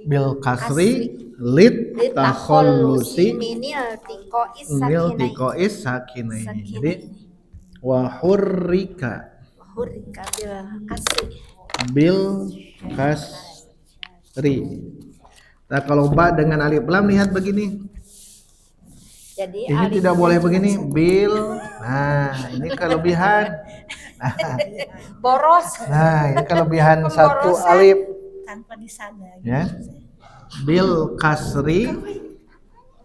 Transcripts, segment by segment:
bil kasri lit takhallusi minil tikois sakinaini. Jadi wa hurrika bil kasri. Nah kalau ba dengan alif lam lihat begini. Jadi ini tidak boleh begini bil. Nah ini kelebihan. boros. Nah ini kelebihan satu alif tanpa disadari. ya. Bil kasri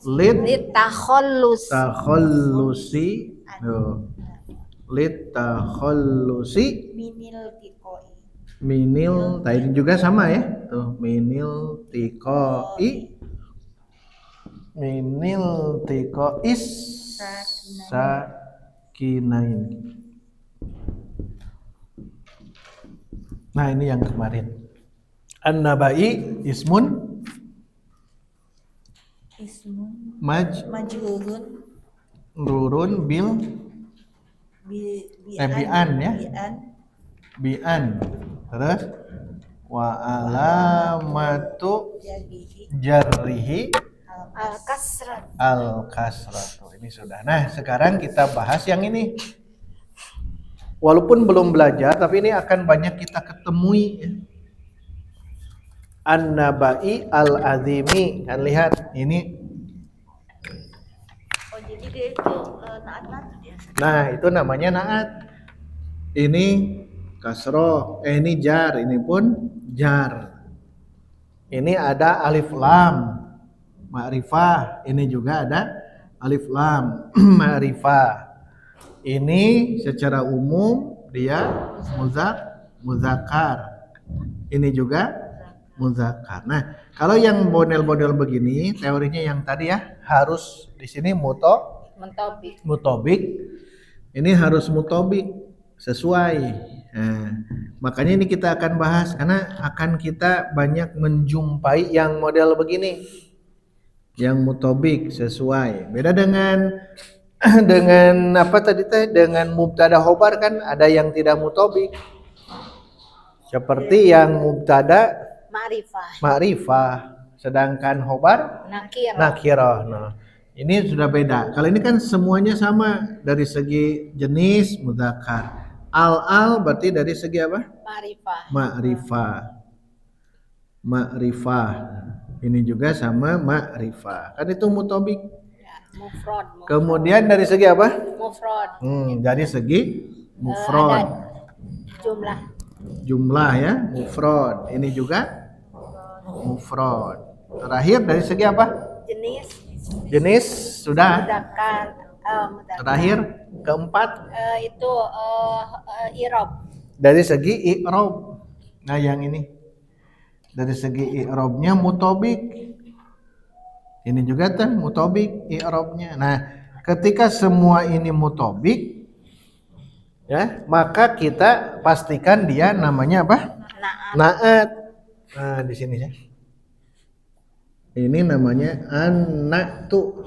lit takhallusi lit takhallusi minil tadi juga sama ya tuh minil tiqoi sakinain. Nah ini yang kemarin an-nabai ismun majrurun bil bi'an ya bi'an terus wa alamatu jarrihi al kasratu. Ini sudah. Nah sekarang kita bahas yang ini. Walaupun belum belajar tapi ini akan banyak kita ketemui ya. An-nabai al-azimi. Kan lihat ini. Oh jadi dia itu naat-naat ya. Nah itu namanya naat. Ini kasroh, ini jar, ini pun jar. Ini ada alif lam ma'rifah, ini juga ada alif lam ma'rifah. Ini secara umum dia muzakkar. Ini juga muzakkar. Nah, kalau yang model-model begini, teorinya yang tadi ya, harus di sini mutobik. Ini harus mutobik sesuai. Nah, makanya ini kita akan bahas karena akan kita banyak menjumpai yang model begini. Yang mutobik sesuai. Beda dengan apa tadi teh dengan mubtada khobar kan ada yang tidak mutobik. Seperti yang mubtada ma'rifah sedangkan khobar nakirah. Nah, ini sudah beda. Kalau ini kan semuanya sama dari segi jenis mudzakkar. Al berarti dari segi apa? Ma'rifah. Ini juga sama ma'rifah. Kan itu mutobik. Kemudian dari segi apa? Dari segi mufrad. Jumlah ya, mufrad. Ini juga mufrad. Terakhir dari segi apa? Jenis sudah. Terakhir keempat Itu i'rab. dari segi i'rab. Nah yang ini dari segi i'rabnya mutobik. Ini juga tuh mutobik i'rabnya. Nah ketika semua ini mutobik ya maka kita pastikan dia namanya apa? Naat. Nah di sini ya. Ini namanya an-na'tu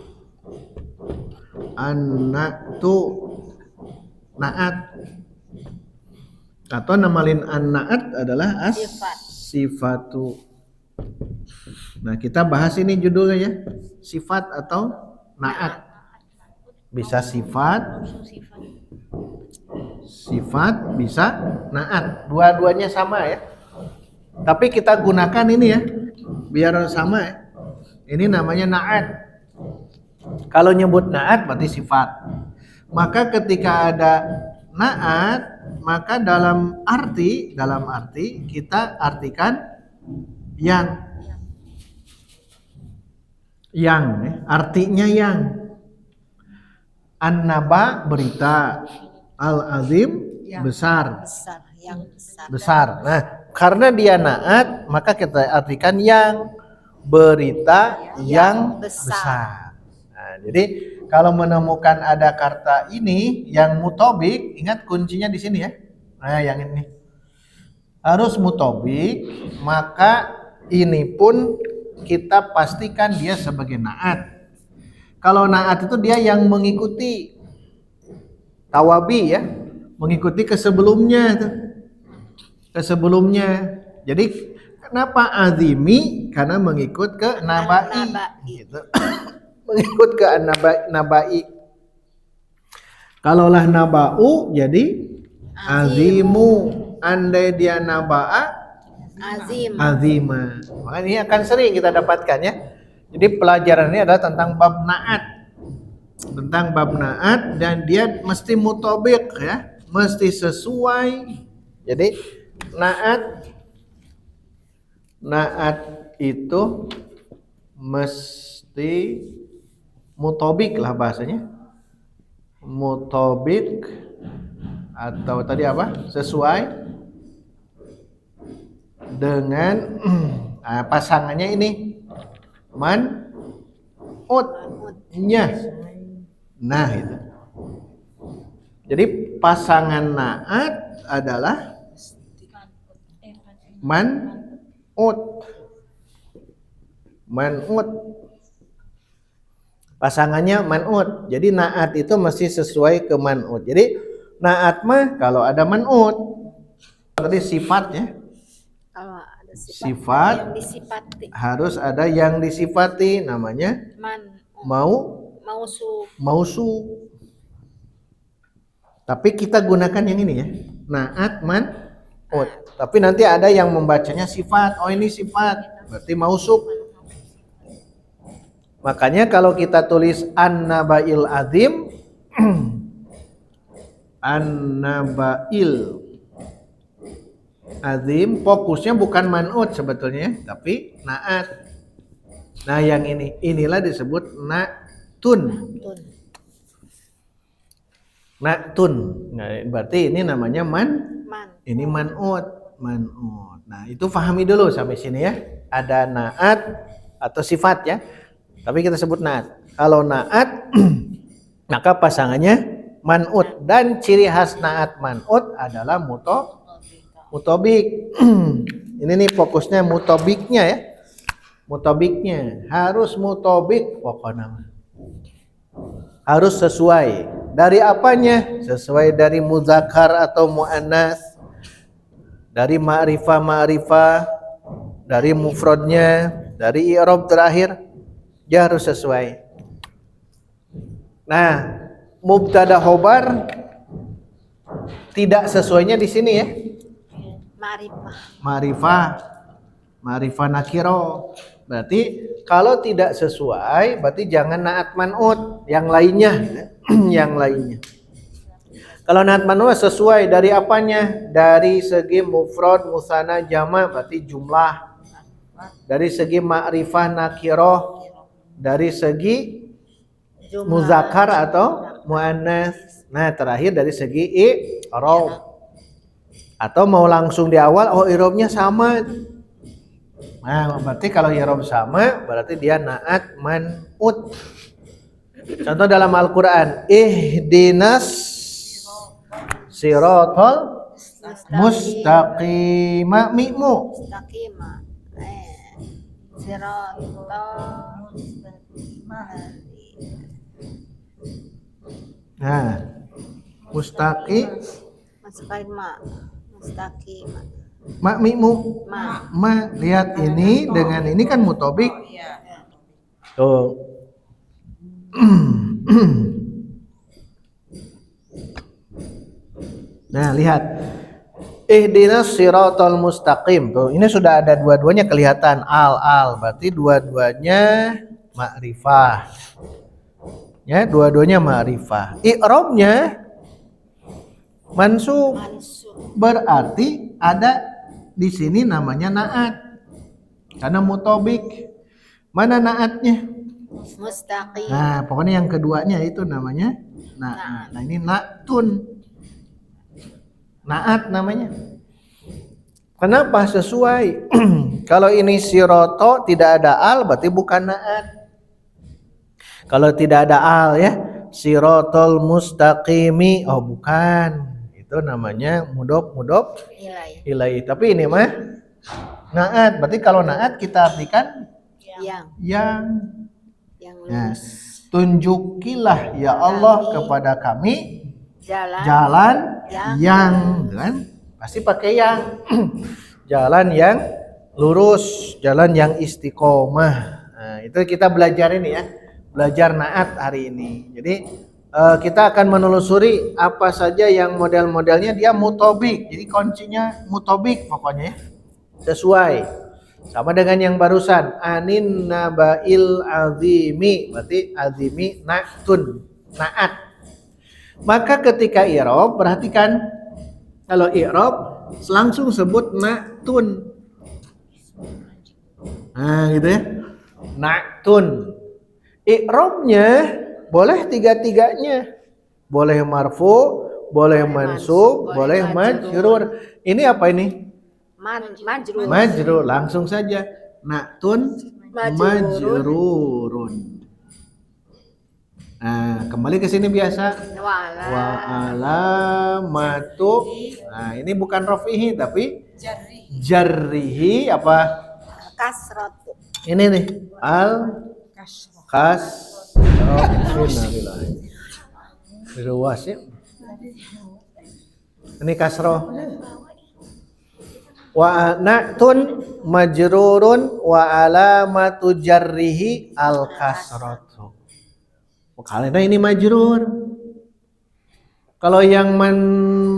naat. Atau namalin an-naat adalah as-sifatu. Nah, kita bahas ini judulnya ya. Sifat atau naat. Bisa sifat, bisa naat. Dua-duanya sama ya. Tapi kita gunakan ini ya. Biar sama ya. Ini namanya naat. Kalau nyebut naat berarti sifat. Maka ketika ada naat, maka dalam arti kita artikan yang artinya yang. An-naba berita, al-azim besar. Nah, karena dia naat, maka kita artikan yang berita yang besar. Nah, jadi kalau menemukan ada kata ini yang mutobik, ingat kuncinya di sini ya. Nah, yang ini harus mutobik, maka ini pun kita pastikan dia sebagai naat. Kalau naat itu dia yang mengikuti tawabi ya, mengikuti ke sebelumnya. Jadi Kenapa azimi? Karena mengikut ke nabai. Nabai. Gitu. Mengikut ke nabai. Kalaulah naba'u jadi azimu. Andai dia naba'a Azim. azima. Makanya ini akan sering kita dapatkan ya. Jadi pelajaran ini adalah tentang bab na'at. Tentang bab na'at dan dia mesti mutobik ya. Mesti sesuai. Jadi Na'at itu mesti mutobik lah bahasanya. Mutobik atau tadi apa? Sesuai dengan pasangannya ini. Man'utnya. Nah itu. Jadi pasangan na'at adalah man'ut. Pasangannya man'ut. Jadi na'at itu mesti sesuai ke man'ut. Jadi na'at mah kalau ada man'ut. Tadi sifatnya. Kalau ada Sifat yang disifati. harus ada yang disifati, namanya mausu. Tapi kita gunakan yang ini ya. Na'at man'ut. Tapi nanti ada yang membacanya sifat. Oh ini sifat, berarti mausuf. Makanya kalau kita tulis an-naba'il azim an-naba'il azim, fokusnya bukan man'ut sebetulnya, tapi na'at. Nah yang inilah disebut na'tun. Na'tun. Nah, berarti ini namanya ini man'ut. Nah, itu pahami dulu sampai sini ya. Ada na'at atau sifat ya. Tapi kita sebut na'at. Kalau na'at maka pasangannya man'ut dan ciri khas na'at man'ut adalah mutobik. Ini nih fokusnya mutobiknya ya. Mutobiknya harus mutobik pokoknya. Harus sesuai. Dari apanya? Sesuai dari muzakkar atau muannas. Dari ma'rifah, dari mufradnya, dari i'rab terakhir, dia harus sesuai. Nah, mubtada khobar tidak sesuainya di sini ya. Ma'rifah nakiro. Berarti kalau tidak sesuai, berarti jangan na'at man'ut, yang lainnya. Yang lainnya. Kalau na'at man'ut sesuai dari apanya? Dari segi mufrad, musanna, jama' berarti jumlah. Dari segi ma'rifah nakiro, dari segi muzakkar atau muannas. Nah, terakhir dari segi i'rab. Atau mau langsung di awal, oh i'rabnya sama. Nah, berarti kalau i'rab sama, berarti dia na'at man'ut. Contoh dalam Al-Qur'an, ihdinas siratal mustaqima mi'mu. Nah, mustaqim mi'mu. Lihat ini dengan ini kan mutobik. Tuh. Nah, lihat. Ihdinas siratal mustaqim. Tuh, ini sudah ada dua-duanya kelihatan al. Berarti dua-duanya ma'rifah. Ya, dua-duanya ma'rifah. I'rabnya mansub. Berarti ada di sini namanya na'at. Karena mutobik. Mana na'atnya? Mustaqim. Nah, pokoknya yang keduanya itu namanya na'at. Nah, ini na'tun. Na'at namanya. Kenapa sesuai? Kalau ini siroto tidak ada al berarti bukan na'at. Kalau tidak ada al ya, sirotol mustaqimi, oh bukan. Itu namanya mudhof ilai. Tapi ini mah na'at. Berarti kalau na'at kita artikan yang nah, tunjukilah ya Allah kepada kami jalan yang kan pasti pakai yang jalan yang lurus, jalan yang istiqomah. Nah, itu kita belajar ini ya, belajar naat hari ini. Jadi kita akan menelusuri apa saja yang model-modelnya dia mutobik. Jadi kuncinya mutobik pokoknya ya, sesuai. Sama dengan yang barusan, anin nabail azimi, berarti azimi na'tun, naat. Maka ketika i'rab perhatikan, kalau i'rab langsung sebut na'tun. Nah, gitu ya. Na'tun. I'rabnya boleh tiga-tiganya. Boleh marfu, boleh mansub, boleh majrur. Ini apa ini? Majrur. Majrur, langsung saja. Na'tun majrurun. Nah, kembali ke sini biasa. Wa alamatu. Nah, ini bukan rafihi tapi jarrihi apa? Kasratu. Ini nih, al kasroh. Ruas ya. Ini kasroh. Wa na'tun majrurun wa alamatu jarrihi al kasratu. Karena ini majrur. Kalau yang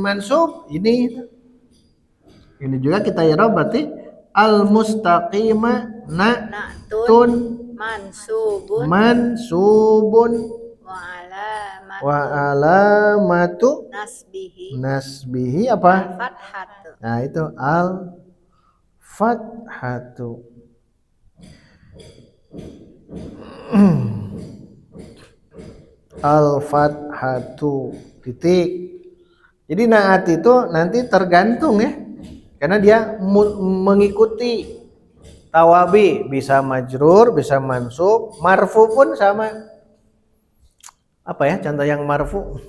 mansub ini juga kita i'rab berarti al mustaqima na'tun mansubun wa alamatu nasbihi apa? Fathatu. Nah, itu al fathatu. Al fathatu titik. Jadi naat itu nanti tergantung ya. Karena dia mengikuti tawabi, bisa majrur, bisa mansub, marfu pun sama. Apa ya contoh yang marfu?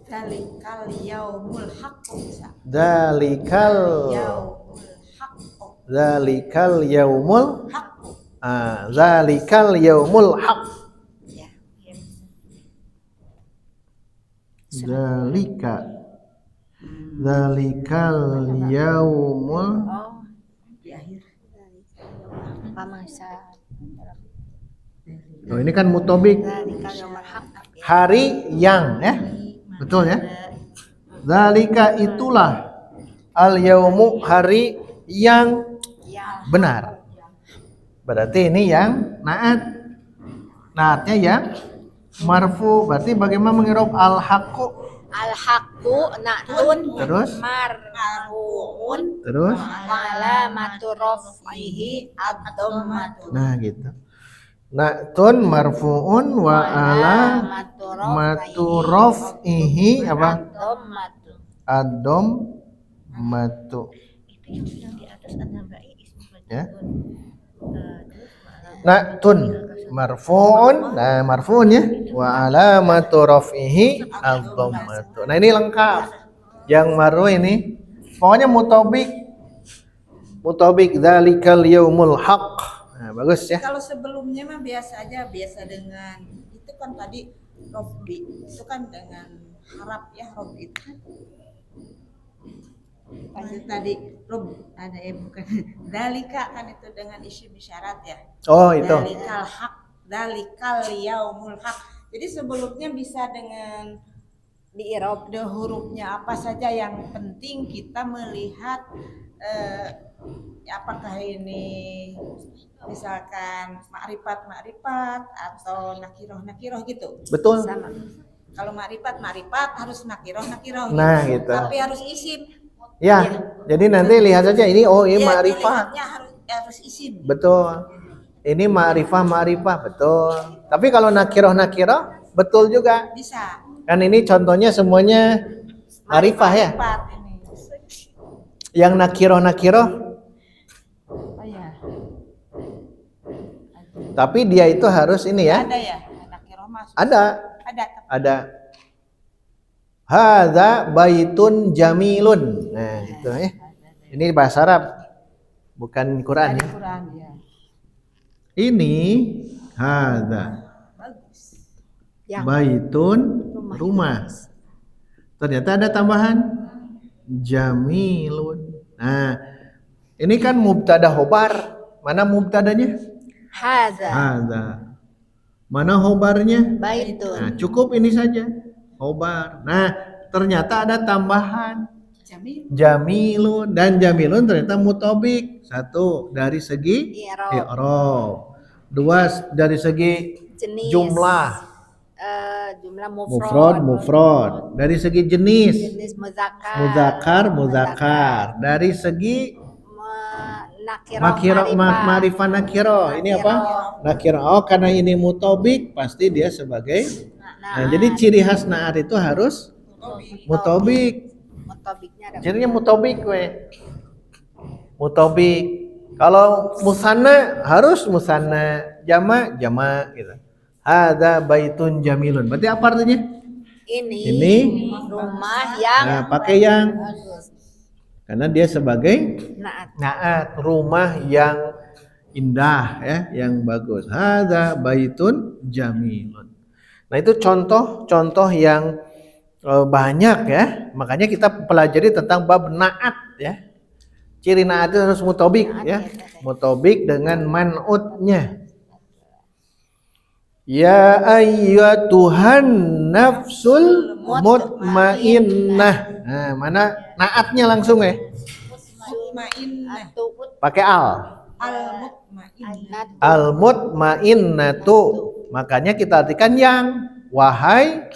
Dalikal yaumul haqqu bisa. Dalikal yaumul Haqqu. zalikal yaumul haq. Ya. Zalikal yaumul. Oh, Di akhir. pamangsa. Oh, ini kan mutobik. Zalikal yaumul haq. Hari yang ya. Betul ya? Zalika itulah al yaumu hari yang benar. Berarti ini yang naat. Naatnya yang marfu. Berarti bagaimana mengirob al haqqu? Al haqqu na'tun Terus? marfuun Terus? wa alamatu raf'ihi ad-dhammatu. Nah gitu. Na'tun marfuun wa alamatu raf'ihi apa? Dhammatu. Ad-dhammatu. Itu yang di atas an-nabai ismu Ya. majrur. Na'tun marfuun, nah marfuun ya, wa alamatu raf'ihi ad-dhammatu. Nah, ini lengkap. Yang marfu ini pokoknya mutobik dzalikal yaumul haq. Nah, bagus ya. Kalau sebelumnya mah biasa aja, biasa dengan itu kan tadi robbi itu kan dengan harap ya, robbi itu kan pasti tadi rob ada bukan dalika kan itu dengan isim isyarat ya. Oh, itu. Dalikal haq, dalikal yaumul haq. Jadi sebelumnya bisa dengan Di i'rab de hurufnya apa saja, yang penting kita melihat apakah ini misalkan ma'rifat atau nakiroh gitu. Betul. sama. Kalau ma'rifat harus nakiroh Nah, gitu. tapi harus isim. Ya, jadi nanti lihat saja ini ini Iya, ma'rifah. dilihatnya harus isim. Betul. Ini ma'rifah betul. Tapi kalau nakiroh betul juga. Bisa. Kan ini contohnya semuanya ma'rifah ya. Ma'rifat ini. Yang nakiroh Oh ya. tapi dia itu harus ini ya. Ada ya, nakiroh masuk. Ada. Hadza baitun jamilun. Nah, itu ya. Ini bahasa Arab. Bukan Quran ya. Quran ya. Ini hadza Bagus. Yang baitun rumah. Ternyata ada tambahan jamilun. Nah, ini kan mubtada khobar. Mana mubtadanya? Hadza Ada. Mana khobarnya? baitun. Nah, cukup ini saja. Khobar. Nah, ternyata ada tambahan Jamil. jamilun, dan jamilun ternyata mutobik. Satu, dari segi I'rab. i'rab. Dua, dari segi Jenis. jumlah. Jumlah Mufrad, mufrad. Dari segi jenis. Jenis muzakkar. Muzakkar. Dari segi Nakirah ma'rifah nakiro. Ini apa? Nakiro. Oh, karena ini mutobik, pasti dia sebagai. Nah, jadi ciri khas naat itu harus mutobik. Mutobiknya ada. Cirinya mutobik, mutobik. Kalau musanna harus musanna, jama gitu. Hadza baitun jamilun. Berarti apa artinya? Ini rumah yang nah, pakai yang bagus. karena dia sebagai Naat. naat, rumah yang indah ya, yang bagus. Hadza baitun jamilun. Nah, itu contoh-contoh yang banyak ya. Makanya kita pelajari tentang bab naat ya. Ciri naat itu harus mutobik ya. Mutobik dengan man'utnya. Ya ayyatuhan nafsul mutmainnah. Nah, mana naatnya langsung ya? Mutmainnah. Pakai al. Al-mutmainnah. Al mutmainnatu. Makanya kita artikan yang, wahai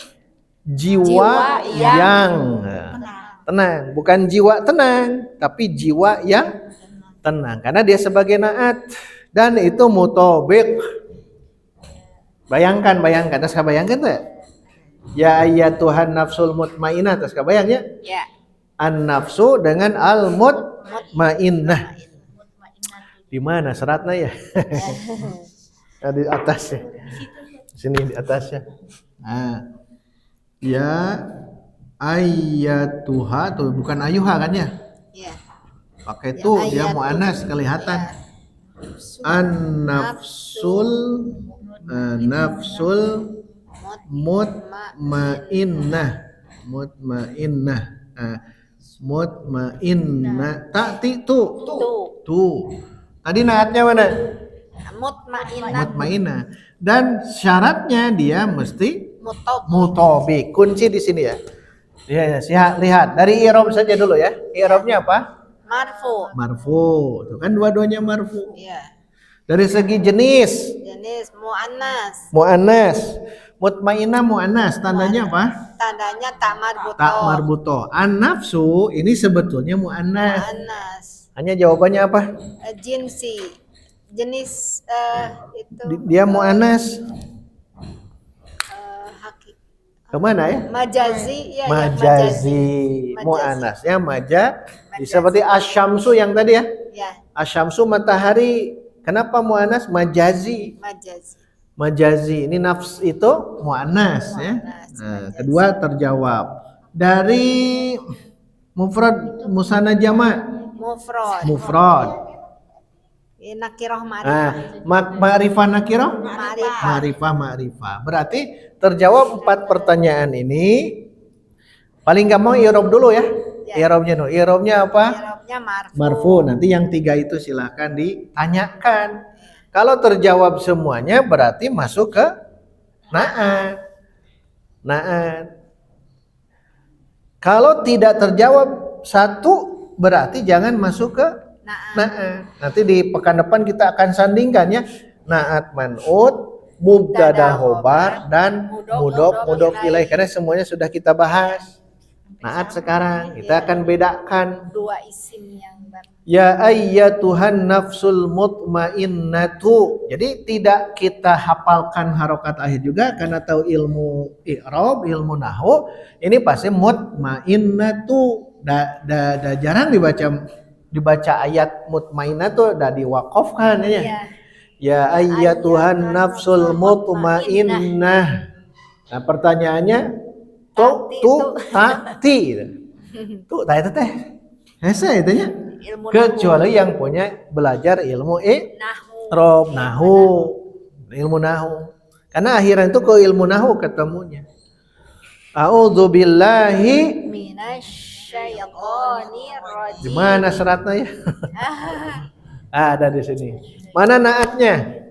jiwa yang tenang, bukan jiwa tenang, tapi jiwa yang tenang. Karena dia sebagai naat dan itu mutobik. Bayangkan, terus bayangkan tuh. Ya ayyatuhan nafsul mutmainnah, terus bayang ya? Ya. An nafsu dengan al mutmainnah. Di mana seratnya ya? Di atas ya. Sini di atasnya. Nah. Ya ayyatuha tuh bukan ayuha kan ya? Ya. Pakai tuh dia ayyatuh. muannas kelihatan. An nafsul mutmainnah. Mutmainnah. Ta'ti tuh. Tadi naatnya mana? Mutmainnah. Dan syaratnya dia mesti mutobik. Kunci di sini ya. Lihat dari i'rab saja dulu ya. I'rabnya apa? Marfu. Itu kan dua-duanya marfu. Ya. Dari segi jenis muannas. Mutmainnah muannas. Tandanya apa? Tandanya tak marbuto. Tak marbuto. An-nafsu ini sebetulnya muannas. Muannas. Hanya jawabannya apa? Jenis itu. Dia muannas. Kemana ya? Majazi ya. Majazi. Muannasnya seperti asyamsu yang tadi ya. Ya. Asyamsu matahari. Kenapa muannas? Majazi. Ini nafs itu muannas ya. Nah, kedua terjawab. Dari mufrad musanna jama'. Mufrad. Nakirah ma'rifah. Ma'rifah nakirah? Ma'rifah. Berarti terjawab 4 pertanyaan ini. Paling gampang i'rab dulu ya. I'rabnya dulu. I'rabnya apa? I'rabnya Marfu. Nanti yang 3 itu silakan ditanyakan. Kalau terjawab semuanya berarti masuk ke na'at. Kalau tidak terjawab satu berarti jangan masuk ke na'at. Nanti di pekan depan kita akan sandingkan ya. Na'at man'ut, mubtada khobar dan mudhof ilaih, karena semuanya sudah kita bahas. Na'at sekarang kita akan bedakan dua isim yang ya ayyatuhan nafsul mutmainnatu. Jadi tidak kita hafalkan harokat akhir juga karena tahu ilmu i'rab, ilmu nahwu. Ini pasti mutmainnatu. Jarang dibaca ayat mutmainnatu dah diwaqafkan ya. Ya ayyatuhan nafsul mutmainnah. Nah, pertanyaannya ta'ti. Tuh tah itu teh. Hese itu nya. Kecuali yang punya belajar ilmu nahwu. Ilmu nahwu. Karena akhiran itu ke ilmu nahwu ketemunya. A'udzubillahi. minasyaitonir Di rajim. mana seratnya ya? Ada di sini. Mana naatnya?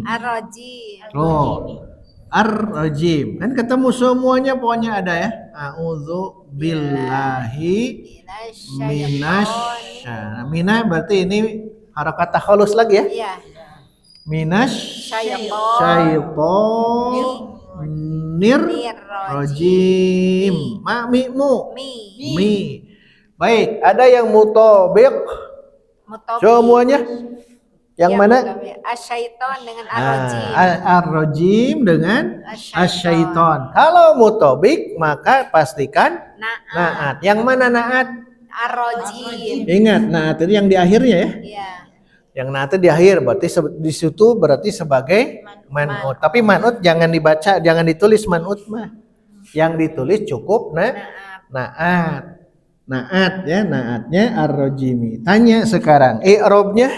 Ar-rajim. Oh, ar-rajim. Kan ketemu semuanya pokoknya ada ya. A'udzubillahi Minasyaitonir. Mina berarti ini harakat takhalus lagi ya. Iya. Minasyaitonir Nir rajim. Mi'mu. Mi. Mi. Baik, ada yang mutabiq. Mutabi. Semuanya. Yang Iya, mana? mutabi. Asyaiton dengan ar-rajim. Ar-rajim dengan Asyaiton. asyaiton. Kalau mutabik maka pastikan Naat. naat. Yang mana naat? Ar-rajim. Ingat naat itu yang di akhirnya ya. Iya. Yang naat itu di akhir berarti di situ berarti sebagai man'ut. Tapi man'ut jangan dibaca, jangan ditulis man'ut mah. Yang ditulis cukup naat. Naat ya, naatnya ar-rajimi. Tanya sekarang, i'rabnya?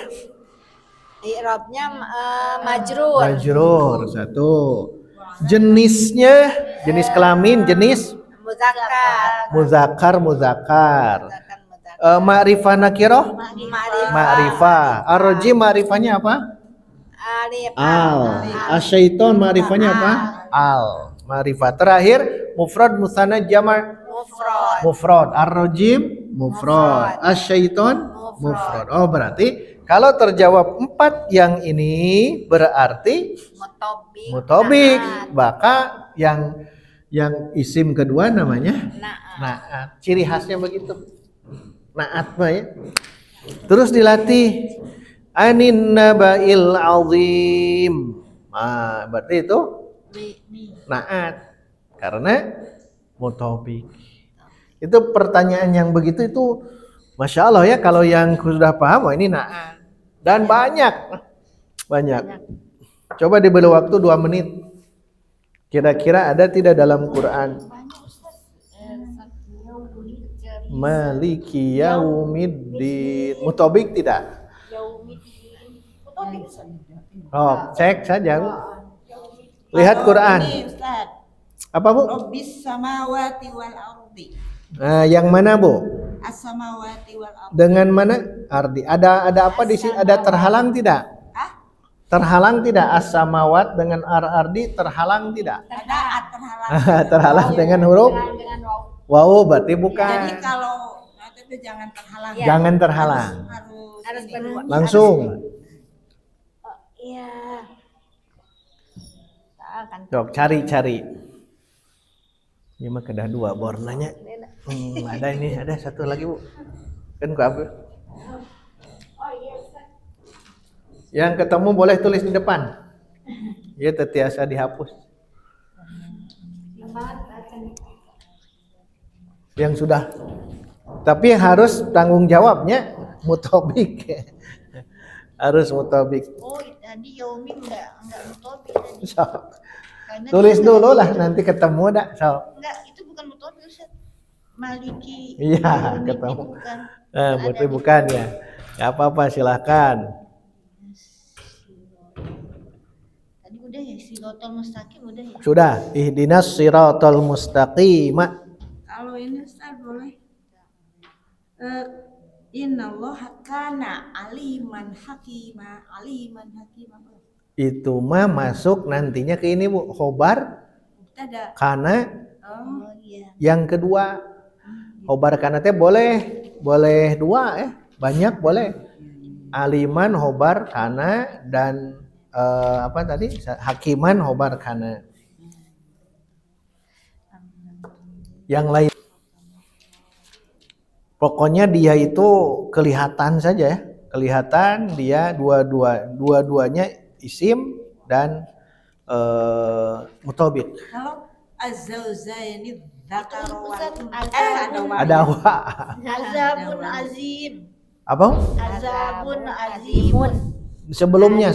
I'rabnya majrur. Majrur satu. Jenisnya, jenis kelamin, jenis Muzakkar. muzakkar. Muzakkar. Ma'rifah nakirah, Ma'rifah. ma'rifah. Ar-rajim ma'rifahnya apa? Alif. Al. Asyaiton ma'rifahnya apa? Al. Ma'rifah. Terakhir mufrad musanna jama' Mufrad. mufrad. Ar-rajim mufrad. Asyaiton mufrad. Oh berarti kalau terjawab 4 yang ini berarti Mutabik. mutabik. Naat. Maka yang isim kedua namanya Naat. naat. Ciri khasnya begitu. Naat mah ya. Terus dilatih anin nabail azim. Nah, berarti itu naat karena mutabik. Itu pertanyaan yang begitu itu Masya Allah ya, kalau yang sudah paham, ini naat. Dan banyak. Coba diberi waktu 2 menit. Kira-kira ada tidak dalam Quran? Maliki yaumiddin. Mutabik tidak? Oh, cek saja Bu. Lihat Quran. Ini Ustaz. Apa Bu? Rabbis samawati wal ardi. Nah, yang mana Bu? As-samawati wal ardi. Dengan mana? Ardi. Ada apa di sini? Ada terhalang tidak? Hah? Terhalang tidak as-samawat dengan ardi terhalang tidak? Ada terhalang. Terhalang dengan huruf waw berarti Jadi bukan. kalau itu jangan terhalang. Iya. Jangan terhalang. Harus berdua. Langsung. Iya. Kan. Cok cari. Ini mah kedah 2 warnanya. Ada ini, ada satu lagi Bu. Kan ku apa? Yang ketemu boleh tulis di depan. Ya tetiasa dihapus. Yang sudah. Tapi harus tanggung jawabnya mutabik. Harus mutabik. Oh, tadi Yaumi enggak mutobik tadi. So, Karena tulis dia dulu lah nanti ketemu dah. So. enggak, itu bukan mutobik Ustaz. Maliki. Iya, Yaumi ketemu. itu bukan. Berarti bukan ya. Gak apa-apa silahkan. Tadi udah ya Siratal Mustaqim udah ya. Sudah. Ihdinas siratal mustaqim. Kalau ini Ustaz boleh. Innallaha kana aliman hakima. Itu mah masuk nantinya ke ini Bu. Khobar Ada. karena Oh iya. yang kedua. Khobar karena teh boleh 2 ya. Banyak boleh. Aliman khobar kana dan apa tadi? Hakiman khobar kana. Yang lain pokoknya dia itu kelihatan saja ya. Kelihatan dia dua-duanya isim dan mutabik. Kalau az-zawjaini dzakar Ustaz, Ada wa. azabun azim. Apa? Azabun azimun. Sebelumnya.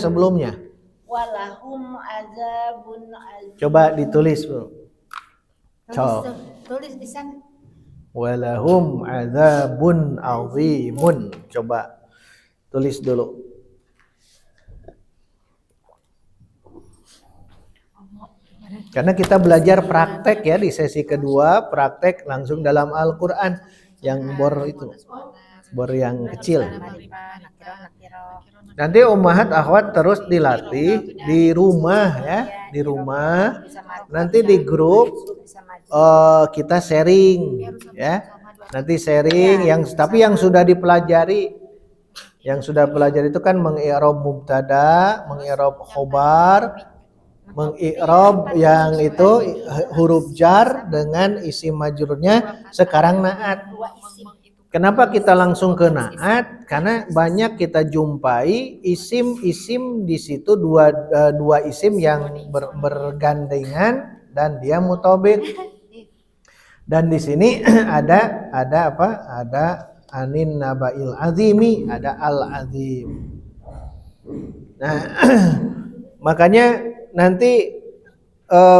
Walahum azabun azim. Coba ditulis, Bu. Coba. Tulis di sana. Walahum adzabun azimun. Coba tulis dulu. Karena kita belajar praktek ya di sesi kedua, praktek langsung dalam Al-Qur'an yang bor itu. Bor yang kecil. Nanti ummahat akhwat terus dilatih di rumah ya, di rumah. Nanti di grup kita sharing ya. Nanti sharing tapi yang sudah dipelajari. Yang sudah pelajari itu kan mengi'rab mubtada, mengi'rab khobar, mengi'rab yang itu huruf jar dengan isim majrurnya. Sekarang naat. Kenapa kita langsung ke naat? Karena banyak kita jumpai isim-isim di situ dua isim yang bergandengan dan dia mutobik. Dan di sini ada apa? Ada anin nabail azimi, ada al azim. Nah, makanya nanti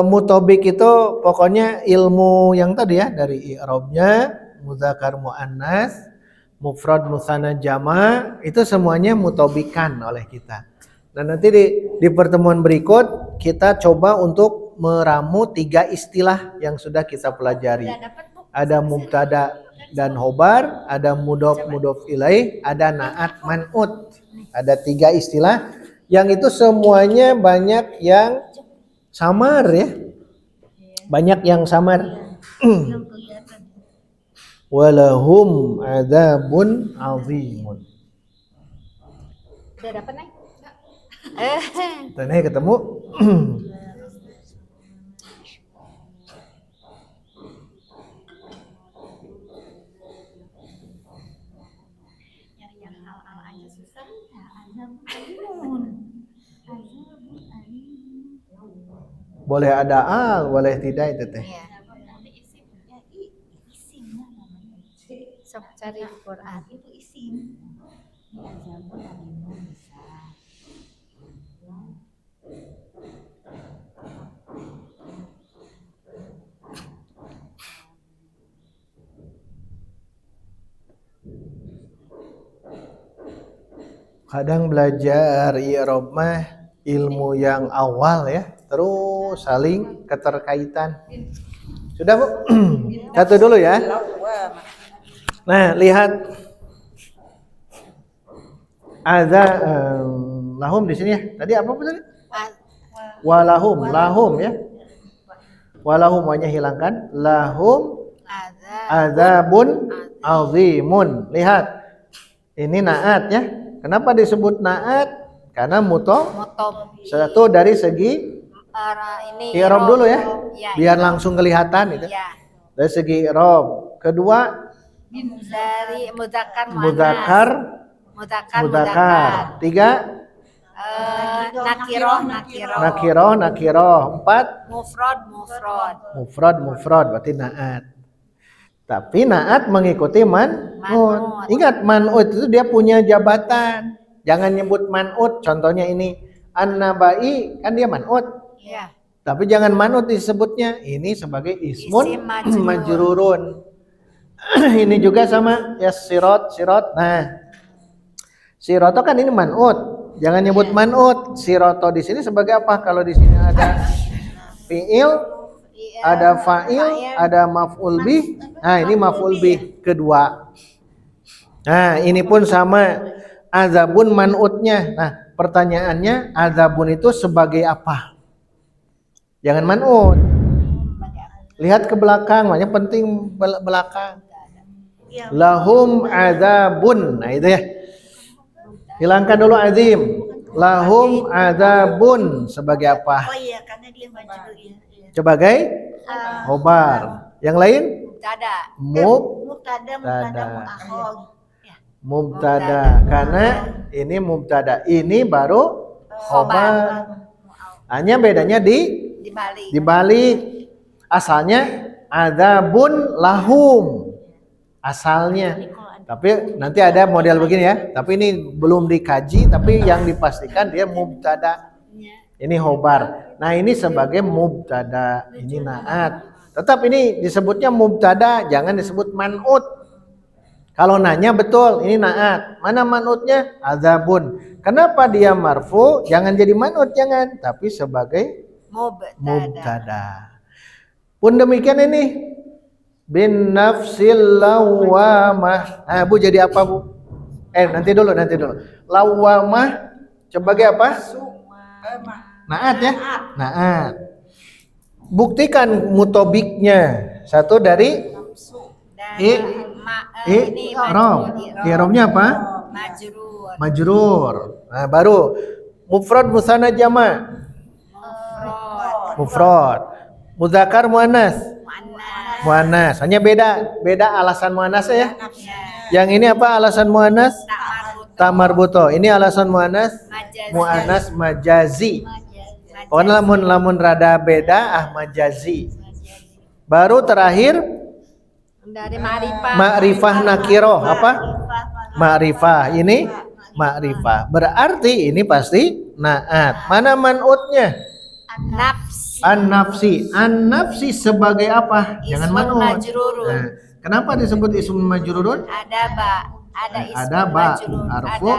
mutobik itu pokoknya ilmu yang tadi ya, dari i'rabnya, muzakkar muannas, mufrad musanna jama, itu semuanya mutobikan oleh kita. Nah, nanti di pertemuan berikut kita coba untuk meramu 3 istilah yang sudah kita pelajari. Ada mubtada dan khobar, ada mudhof ilaih, ada naat man'ut. Ada 3 istilah yang itu semuanya banyak yang samar ya. Banyak yang samar. Walahum adzabun azimun. Udah dapat nih? Nih ketemu. Yang hal-hal aja susah ya, azabun alimun. Azabun alimun. Boleh ada al, boleh tidak itu teh. Iya. Isim lah namanya. Sok cari di Quran. Itu isim. Azabun alimun bisa. Kadang belajar i'rab mah ilmu yang awal ya, terus saling keterkaitan. Sudah Bu? Satu dulu ya. Nah, lihat ada lahum di sini ya. Tadi apa tadi? Walahum, lahum ya. Walahum hanya hilangkan. Lahum adzabun azimun. Lihat. Ini naat ya. Kenapa disebut naat? Karena Motob. satu dari segi Ini i'rab dulu ya. Ya, Biar langsung kelihatan itu. ya. Dari segi i'rab. Kedua Dari muzakkar mudzakkar, mudzakkar. 3 nakiroh. 4 mufrad berarti naat. Tapi naat mengikuti man'ut. Ingat man'ut itu dia punya jabatan. Jangan nyebut man'ut. Contohnya ini an-nabai kan dia man'ut. Iya. Tapi jangan man'ut disebutnya. Ini sebagai ismun Isim majrurun. Ini juga sama ya sirot. Nah, siroto kan ini man'ut. Jangan nyebut man'ut. Siroto di sini sebagai apa? Kalau di sini ada fi'il, ada fa'il, ada maf'ul bih. Nah, ini maf'ul bih kedua. Nah, ini pun sama azabun man'utnya. Nah, pertanyaannya azabun itu sebagai apa? Jangan man'ut. Lihat ke belakang, makanya penting belakang. Lahum azabun. Nah, itu ya. Hilangkan dulu azim. Lahum azabun sebagai apa? Oh iya, karena dia majrur ya. Sebagai khobar. Yang lain? Mubtada Mubtada. muakhir. Mubtada. Karena ini mubtada. Ini baru khobar. Hanya bedanya dibalik. Asalnya adzabun lahum. Asalnya. Tapi nanti ada model begini ya. Tapi ini belum dikaji. Tapi yang dipastikan dia mubtada. Ini khobar. Nah, ini sebagai mubtada. Ini naat. Tetap ini disebutnya mubtada. Jangan disebut man'ut. Kalau nanya betul. Ini naat. Mana man'utnya? Adzabun. Kenapa dia marfu? Jangan jadi man'ut. Jangan. Tapi sebagai mubtada. Pun demikian ini bin nafsil lawamah. Nah, Bu jadi apa, Bu? Nanti dulu. Lawamah sebagai apa? Naat ya? Naat. Buktikan mutobiknya. Satu dari i'rabnya apa? Majrur. Nah, baru mufrad musanna jama'. Mufrad. Muzakkar muannas. Muannas. Hanya beda alasan muannasnya ya. Yang ini apa alasan muannas? Tamarbuto. Ini alasan muannas muannas majazi. Pokoknya lamun rada beda majazi. Baru terakhir dari ma'rifah. Ma'rifah nakiroh apa? Ma'rifah. Ini ma'rifah. Berarti ini pasti naat. Mana man'utnya? An-nafsi. An-nafsi sebagai apa? Jangan man'ut. Nah, kenapa disebut ismun majrurun? Ada ba, harfu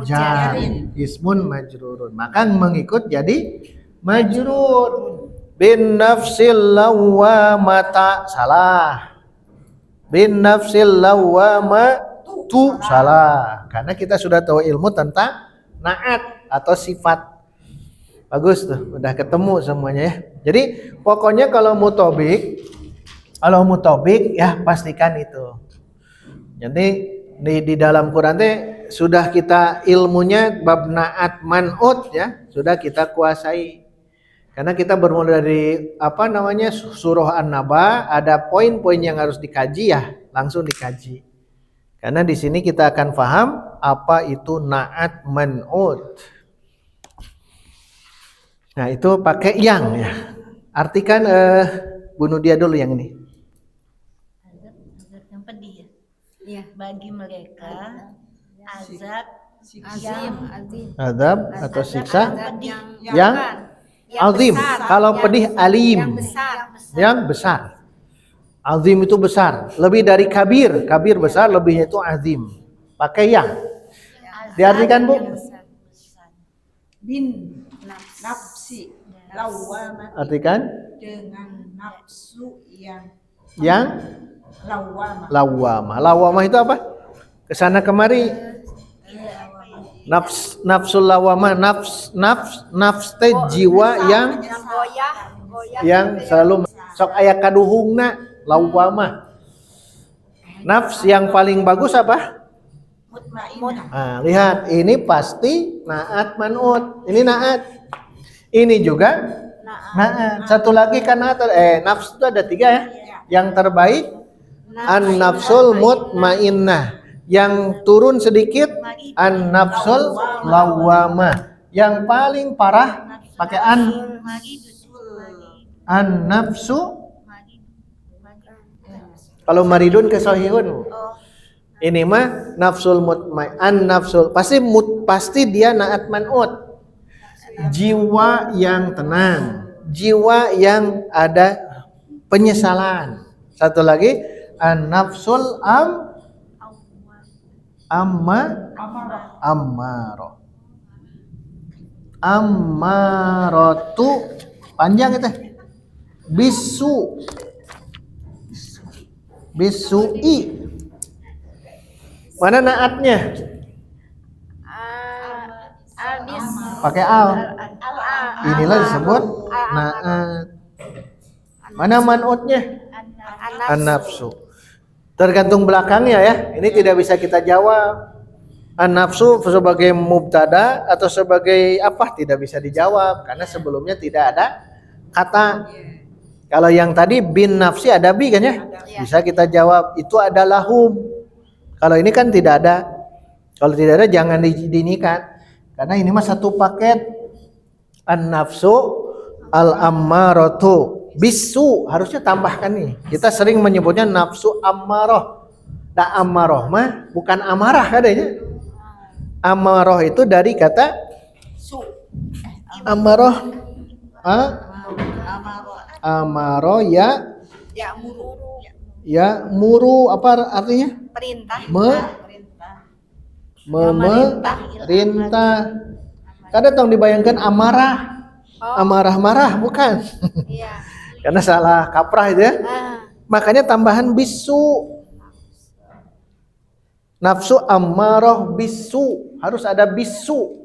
jar, ismun majrurun. Maka mengikut jadi majrur. Bin nafsil lawamata, salah. Bin nafsil lawamatu, salah. Karena kita sudah tahu ilmu tentang naat atau sifat. Bagus tuh, udah ketemu semuanya ya. Jadi pokoknya kalau mutobik ya pastikan itu. Jadi di dalam Quran teh sudah kita ilmunya bab naat man'ut ya, sudah kita kuasai. Karena kita bermula dari surah An-Naba, ada poin-poin yang harus dikaji ya, langsung dikaji. Karena di sini kita akan paham apa itu naat man'ut. Nah, itu pakai yang ya. Artikan bunuh dia dulu yang ini. Azab yang pedih ya. Iya. Bagi mereka azab Azim. Azab atau siksa Yang yang azim. besar. Kalau pedih alim. Yang besar. Azim itu besar. Lebih dari kabir. Kabir besar, lebihnya itu azim. Pakai yang. Diartikan, Bu? Bin nafsi lawamah Artikan dengan nafsu yang lawamah. Lawamah itu apa? Kesana kemari. Nafsul lawamah, nafs teh jiwa yang selalu sok aya kaduhungna, lawamah. Nafs yang paling bagus apa? Nah, lihat ini pasti naat man'ut. Ini naat. Ini juga naat. Satu lagi kan naat. Nafs itu ada 3 ya. Yang terbaik an-nafsul mutmainnah. Yang turun sedikit an-nafsul lawamah. Yang paling parah pakai an-nafsu. Kalau maridun ke sahihun. Ini mah nafsul an-nafsul pasti dia naat man'ut. Jiwa yang tenang, jiwa yang ada penyesalan. Satu lagi an-nafsul ammarah. Ammaratu panjang itu. Bisu'i. Mana naatnya? Pakai al. Inilah disebut naat. Mana man'utnya? An-nafsu. Tergantung belakangnya ya. Ini tidak bisa kita jawab. An-nafsu sebagai mubtada atau sebagai apa tidak bisa dijawab karena sebelumnya tidak ada kata. Kalau yang tadi bin nafsi ada bi kan ya? Bisa kita jawab itu adalah hum. Kalau ini kan tidak ada. Kalau tidak ada jangan dinikat. Karena ini mah satu paket. An-nafsu al-ammaratu bisu. Harusnya tambahkan nih. Kita sering menyebutnya nafsu ammarah. Nah ammarah mah bukan amarah katanya. Ammarah itu dari kata ammarah. Ammarah ya muru apa artinya? Perintah. Memerintah. Kada tong dibayangkan amarah. Amarah-marah bukan. Iya. Karena salah kaprah itu ya. Makanya tambahan bisu. Nafsu ammaroh bisu, harus ada bisu.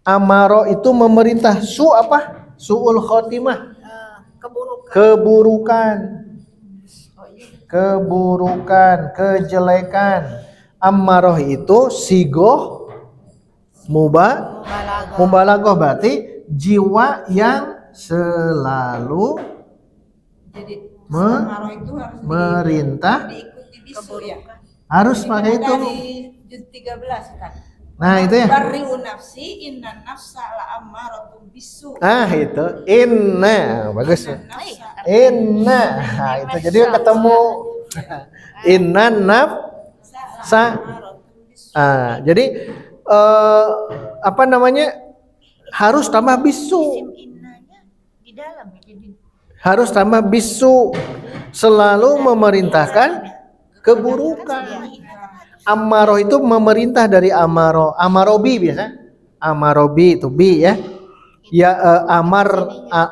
Amaro itu memerintah, su apa? Su'ul khotimah. Keburukan. Keburukan. Keburukan, kejelekan. Ammaroh itu sigoh mubalaghah berarti jiwa yang selalu Jadi Amaro itu harus merintah. diikuti bisu ya. Harus pakai itu. Dari juz 13 kan. Nah, itu ya. Barri'u nafsi inna nafsa la'ammaratun bisu. Ah, itu inna, bagus. Inna nafsa Inna, nah, itu jadi ketemu inna nafsa. la'ammaratun bisu. Ah, jadi apa namanya? Harus tambah bisu. Innanya di dalam ya, jadi Harus tambah bisu. Selalu memerintahkan keburukan. Amaro itu memerintah dari amaro. Amarobi biasa. Amarobi itu bi ya. Ya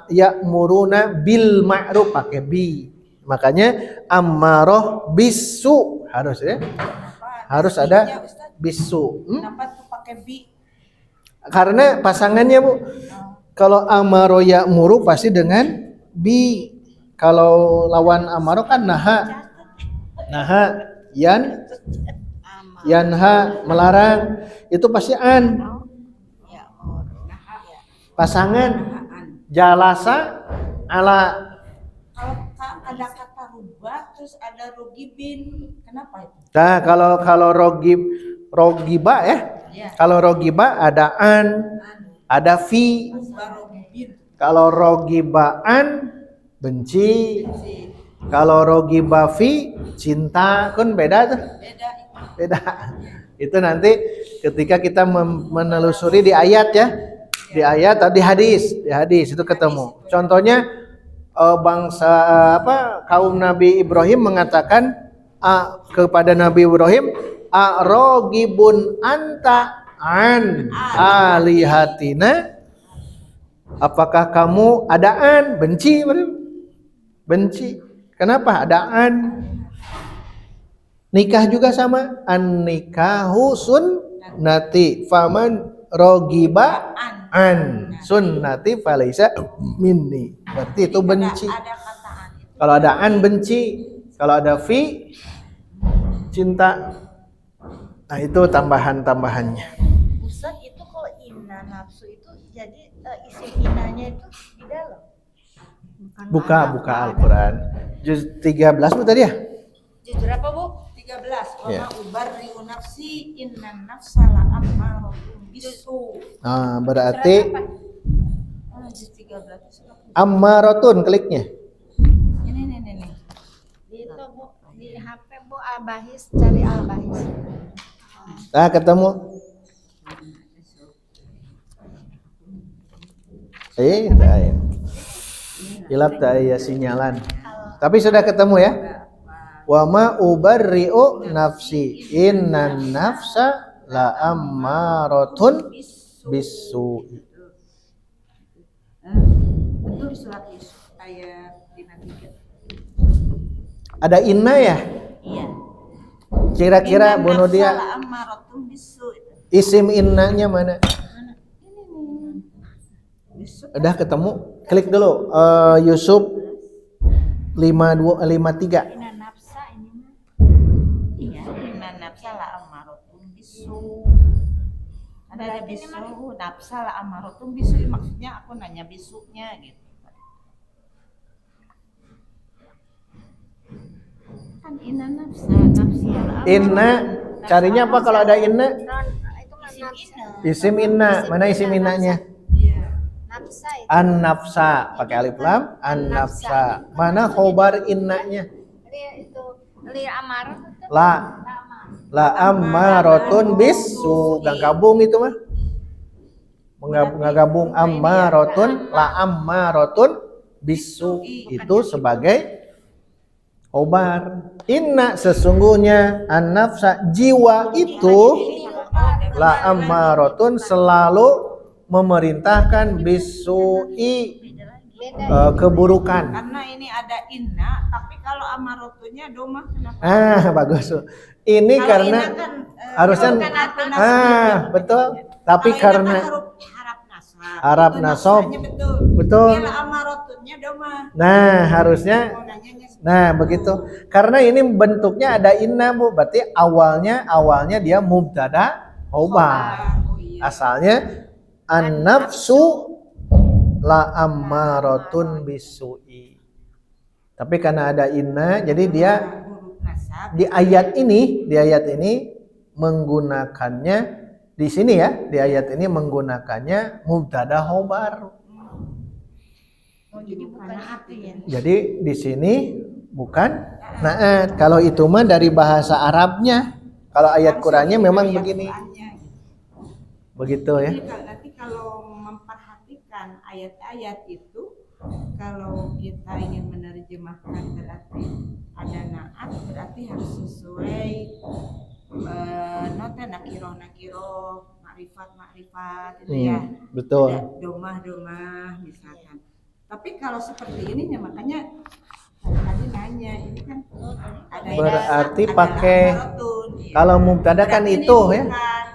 ya muruna bil ma'ruf pakai bi. Makanya amaroh bisu harus ya. Harus ada bisu. Kenapa tuh pakai bi? Karena pasangannya Bu. Kalau amaro ya muru pasti dengan bi. Kalau lawan amaro kan naha. Naha yanha melarang itu pasti an. Pasangan jalasa ala. Kalau ada kata rubah terus ada rogibin, kenapa itu? Nah, kalau rogiba ya. Ya. Kalau rogiba ada an, ada fi. Rubah rogibin. Kalau rogibaan benci. Kalau rogiba fi cinta kan beda tuh. Beda. Itu nanti ketika kita menelusuri di ayat ya. Di ayat atau di hadis itu ketemu. Contohnya bangsa kaum Nabi Ibrahim mengatakan kepada Nabi Ibrahim, "Arogibun anta an alihatina?" Apakah kamu adaan benci? Benci. Kenapa adaan? Nikah juga sama. An nikahu sunnati faman rogiba an sunnati falaisa minni. Berarti itu benci. Kalau ada an benci, kalau ada fi cinta. Nah, itu tambahannya. Ustaz itu kalau inna nafsu itu jadi isim innanya itu di dalam. Buka Al-Qur'an. Juz 13 Bu tadi ya? Juz berapa Bu? 13. Ya. Wa ubarri'u nafsi inna nafsa la'ammaratun bisu. Nah, berarti Juz 13 ammaratun kliknya. ini. Itu Bu di HP Bu Al-Bahis, cari Al-Bahis. Nah, ketemu. Tayo. Hilap tayo sinyalan. Tapi sudah ketemu ya. Wa ma ubarri'u nafsi innan nafsa la ammaratun bisu. Betul di surat Yusuf ayat 53. Ada inna ya? Iya. Kira-kira bunuh dia La'ammaratun bisu. isim innanya mana? Udah ketemu? Klik dulu Yusuf 53. Inna nafsa ini mah. Iya, inna nafsa la'ammaratun bisu. Ada bisu, nafsa la'ammaratun bisu, maksudnya aku nanya bisunya gitu. Kan inna nafsa, nafsi Inna carinya apa kalau ada inna? Itu mah nafsa. Isim inna. Mana isim innanya? Nafsa itu. An nafsa pakai alif lam an nafsa. Mana khobar innanya? Itu li amar. La ammaratun bisu. Gak gabung itu mah. Menggabung ammaratun la ammaratun bisu itu sebagai khobar. Inna sesungguhnya an nafsa jiwa itu la ammaratun selalu memerintahkan bisu'i Beda. keburukan. Karena ini ada inna, tapi kalau amarotunya doma kenapa? Bagus. Ini Kalau karena inna kan, harusnya bukan harfu nasab. betul. Tapi Kalau karena inna kan harap nasab. harap Itu nasab. nasabnya betul. Betul. Bila amarotunya doma. Nah, harusnya Mau nanyanya nah begitu. Karena ini bentuknya ada inna, Bu. Berarti awalnya dia mubtada khobar. Oh iya. Asalnya an-nafsu la ammaratun bisu'i. Tapi karena ada inna, jadi dia Huruf nasab. di ayat ini menggunakannya di sini ya, di ayat ini menggunakannya mubtada khobar. Oh, jadi bukan arti ya. Jadi di sini bukan naat. Kalau itu mah dari bahasa Arabnya. Kalau ayat Qur'annya memang begini. Begitu ya. Jadi nanti kalau memperhatikan ayat-ayat itu, kalau kita ingin menerjemahkan berarti ada naat, berarti harus sesuai nota nakiro makrifat itu ya. Betul. Ada domah misalkan. Tapi kalau seperti ini ya makanya tadi nanya ini kan ada Berarti ada pakai amaratun, ya. kalau mubtada kan Berarti ini itu ya. naat.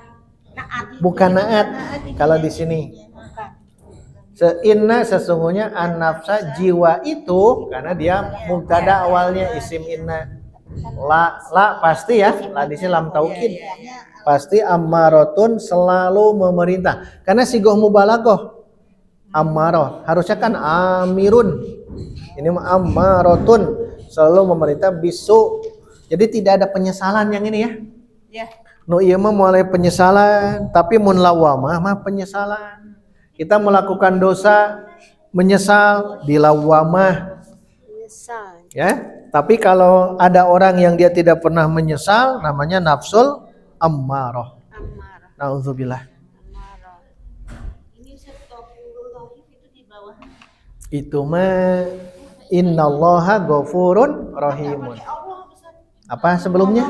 Bukan naat kalau di sini. Inna sesungguhnya an-nafsa jiwa itu karena dia mubtada awalnya isim inna. La pasti ya, la di sini lam taukid. Pasti ammaratun selalu memerintah. Karena sigoh mubalaghah ammarah harusnya kan amirun. Ini mah ammaratun selalu memerintah bisu. Jadi tidak ada penyesalan yang ini ya. Ya. No iya mah mulai penyesalan, tapi mun lawamah mah penyesalan. Kita melakukan dosa menyesal di lawamah Menyesal. ya. Tapi kalau ada orang yang dia tidak pernah menyesal namanya nafsul ammarah. Amarah. Nauzubillah. Amarah. Ini Astagfirullah itu di bawah. Itu mah innallaha ghafurun rahimun. Allah bisa Apa sebelumnya?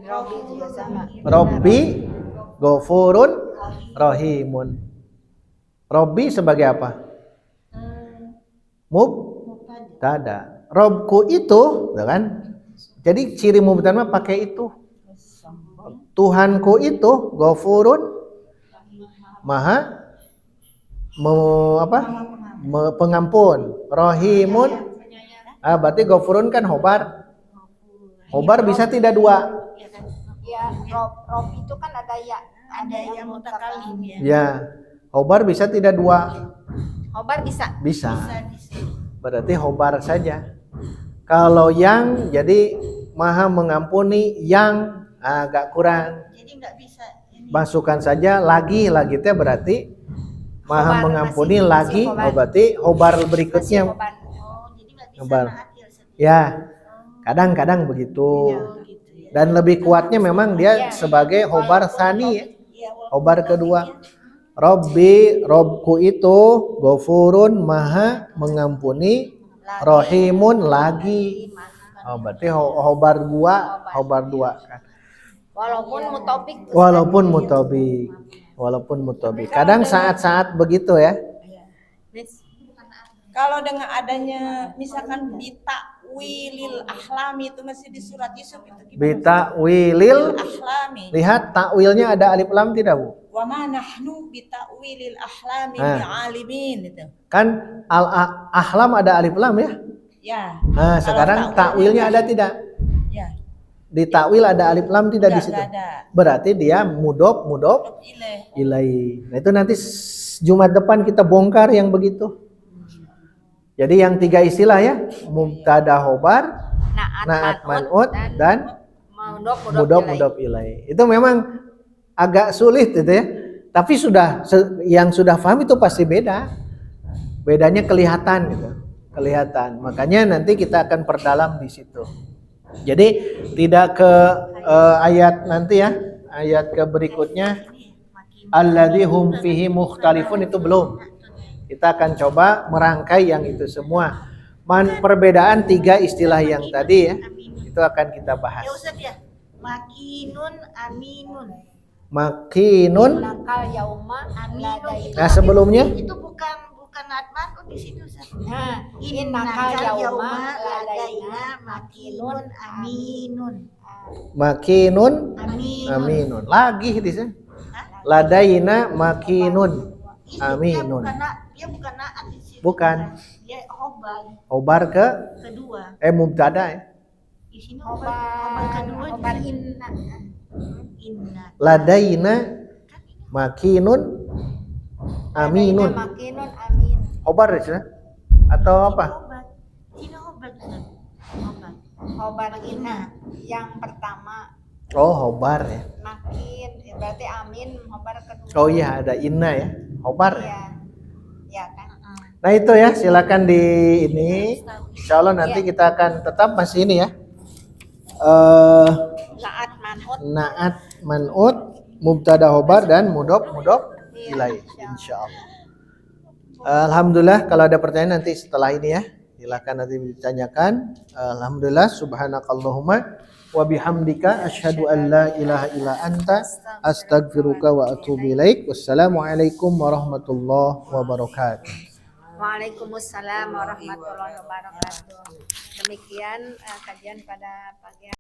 Robi juga sama. Robbi ghafurun rahimun. Robbi sebagai apa? Mubtada. Robku itu, kan? Jadi ciri mubtada mah pakai itu. Tuhanku itu ghafurun maha pengampun, rahimun. Berarti ghafurun kan khobar. Khobar bisa tidak dua. Ya, rob itu kan ada ya. Ada yang mutakalim ya. Ya, khobar bisa tidak dua. Khobar bisa. Bisa. Berarti khobar saja. Kalau yang jadi maha mengampuni yang agak kurang. Jadi nggak bisa ini. Masukkan saja lagi teh berarti maha Khobar, mengampuni masih lagi. khobar. Berarti khobar berikutnya. Khobar. Oh, jadi nggak bisa Khobar. naat ya Ustaz? Ya, kadang-kadang begitu. Oh, gitu ya. Dan lebih kuatnya memang dia sebagai khobar sani ya. Iya, walaupun Khobar kedua. Robbi, Robku itu ghafurun maha mengampuni, rahimun lagi. Oh, berarti khobar dua kan. Walaupun mutobik. Walaupun mutobik. Kadang saat-saat begitu ya. Kalau dengan adanya misalkan bitakwilil ahlami itu masih di surat Yusuf itu gimana? Bitakwilil. Ahlami. Lihat takwilnya ada alif lam tidak, Bu? Wa ma nahnu bitakwilil ahlami Ah. bi'alimin itu. Kan ahlam ada alif lam ya. Ya. Nah, Kalau sekarang takwilnya ada tidak? Ya. Di takwil ada alif lam tidak di situ? Nggak ada. Berarti dia mudhof ilai. Nah, itu nanti Jumat depan kita bongkar yang begitu. Jadi yang tiga istilah ya, mubtada khobar, naat man'ut dan mudhof ilai. Itu memang agak sulit itu ya. Tapi yang sudah paham itu pasti beda. Bedanya kelihatan gitu. Kelihatan. Makanya nanti kita akan perdalam di situ. Jadi tidak ke ayat nanti ya. Ayat ke berikutnya alladzi hum fihi mukhtalifun itu belum. Kita akan coba merangkai yang itu semua. Perbedaan tiga istilah yang tadi ya. Itu akan kita bahas. Ya Ustaz ya. Makinun aminun. makinun. Nakal yauma ladaina. Nah, sebelumnya Itu bukan naat man'ut di sini Ustaz. Nah, innakal yauma ladaina makinun aminun. makinun Amin. aminun. Lagi di sini. Ladaina makinun aminun. Dia bukan naat di sini. Bukan. Dia khobar Khobar ke kedua. mubtada ya. Di sini Khobar kedua khobar di inna. inna. Ladaina makinun aminun. Ladaina makinun amin. Khobar di sini atau apa? Khobar. Sini khobar Ustaz. Khobar. Khobar inna yang pertama Oh, khobar ya. makin berarti amin khobar kedua. Oh iya, ada inna ya. Khobar ya. Iya. Ya kan? Nah itu ya, silakan di ini. Insya Allah nanti kita akan tetap masih ini ya. Naat man'ut. Naat man'ut, mubtada khobar dan mudhof ilaih. Insya Allah. Alhamdulillah, kalau ada pertanyaan nanti setelah ini ya. Silakan nanti ditanyakan. Alhamdulillah, subhanakallahumma wa bihamdika asyhadu an la ilaha illa anta astaghfiruka wa atubu ilaik. Wassalamualaikum warahmatullahi wabarakatuh. Waalaikumsalam warahmatullahi wabarakatuh. Demikian kajian pada pagi hari